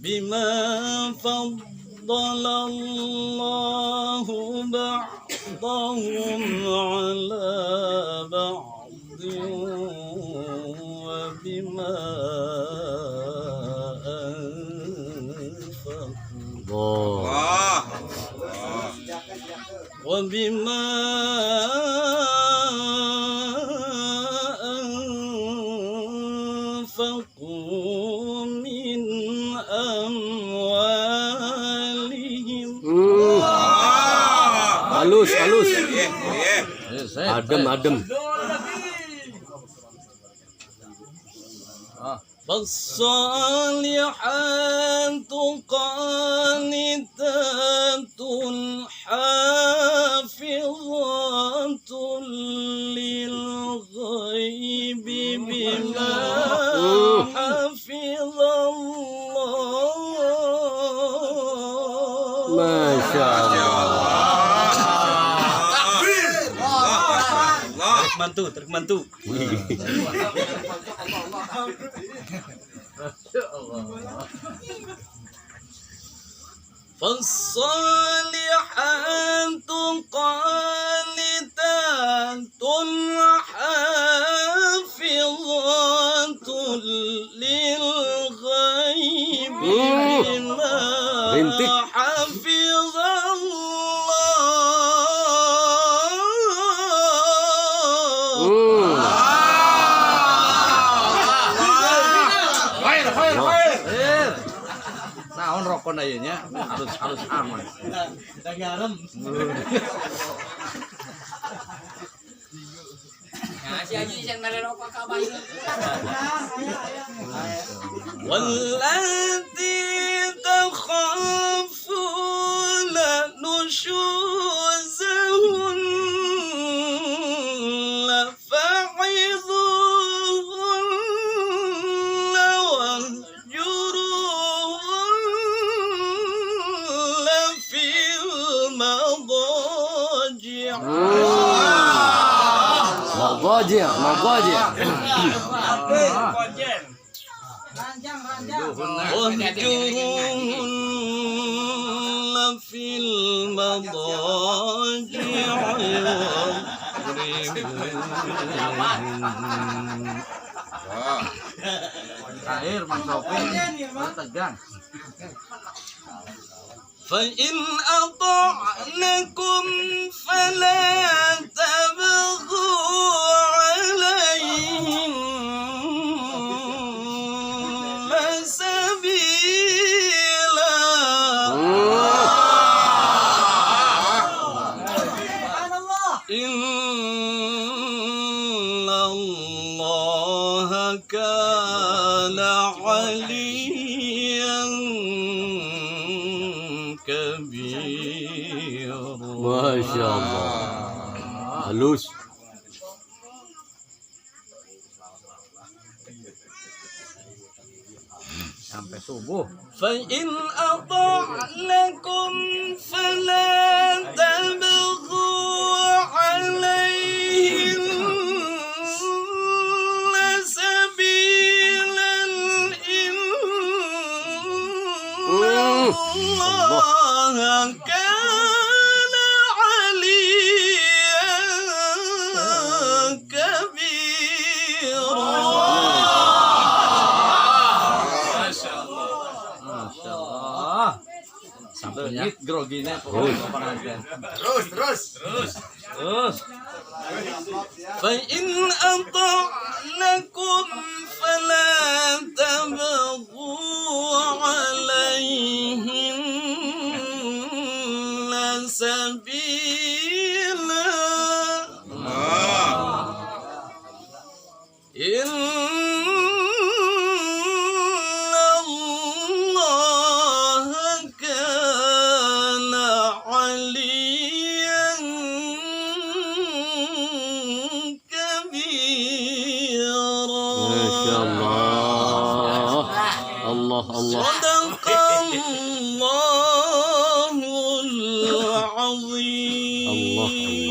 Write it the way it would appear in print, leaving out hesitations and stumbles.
بما فضل الله بعضهم على بعض وبما أنفقوا وبما أنفقوا من أموالهم. Halus. Adem. فالصالحات قانتات حافظات للغيب بما حفظ الله. Masya Allah. Truk mantu. فالصالحات قانتات حافظات للغيب بما حفظ Naon rokok ayeuna halus aman. Da garam. Nah, si Haji yang merokok ka bayi. Wallati takhafuna nushuzahunna fa'idhuhunna wahjuruhunna fil madaji'. Magaji. واهجرهن في المضاجع واضربوهن. Air mantopin tegang. فإن أطعنكم فلا تبغوا عليهن سبيلا. إن الله كان عليا كبيرا. Masya Allah. Halus. Sampai subuh. فإن أطعنكم فلا تبغوا عليهن سبيلا. إن الله كان عليا كبيرا. Masya Allah. Sampai groginya Terus. فإن أطعنكم فلا تبغوا عليهن سبيلا. إن الله كان عليا كبيرا. Masya Allah. Allah. صدق الله العظيم. Allah.